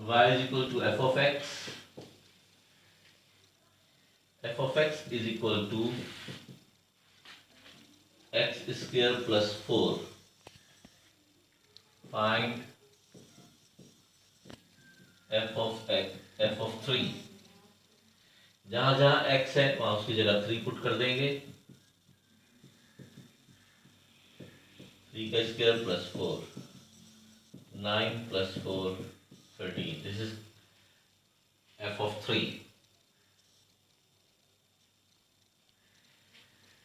y is equal to f of x. F of x is equal to x square plus 4. Find f of x, f of 3. जहां जहां x है वहां उसकी जगह 3 put कर देंगे. 3 का square plus 4. 9 plus 4, 13. This is f of 3.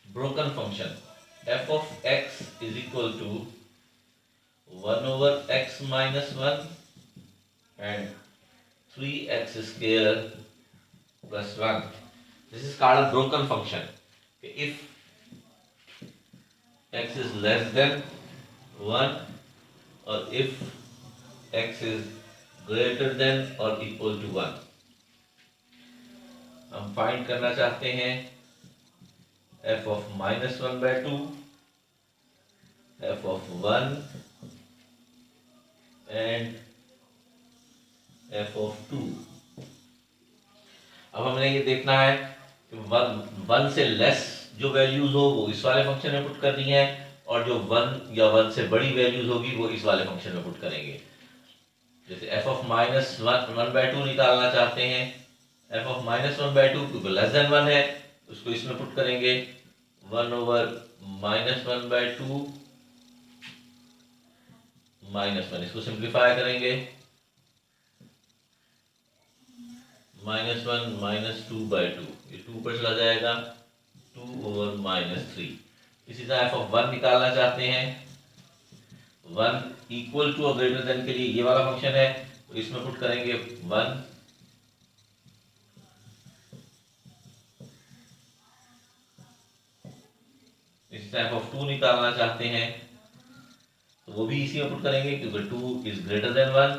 Broken function. F of x is equal to 1 over x minus 1 and 3x square plus 1. This is called a broken function. If x is less than 1 or if x is greater than or equal to 1. हम find करना चाहते हैं f of minus 1 by 2, f of 1 and f of 2. अब हमने ये देखना है कि 1 से लेस जो वैल्यूज हो वो इस वाले फंक्शन में पुट करनी है और जो 1 या 1 से बड़ी वैल्यूज होगी वो इस वाले फंक्शन में पुट करेंगे. जैसे f of minus 1 by 2 निकालना चाहते हैं. f of minus 1 by 2 क्योंकि लेस देन 1 है उसको इसमें पुट करेंगे. 1 over minus 1 by 2 minus 1, इसको सिंप्लीफाई करेंगे. minus 1 minus 2 by 2, ये 2 पर चला जाएगा. 2 over minus 3. इसी तरह f of 1 निकालना चाहते हैं. 1 इक्वल टू और ग्रेटर देन के लिए ये वाला फंक्शन है तो इसमें पुट करेंगे 1. इस टाइप ऑफ 2 निकालना चाहते हैं तो वो भी इसी में पुट करेंगे क्योंकि 2 इज ग्रेटर देन 1.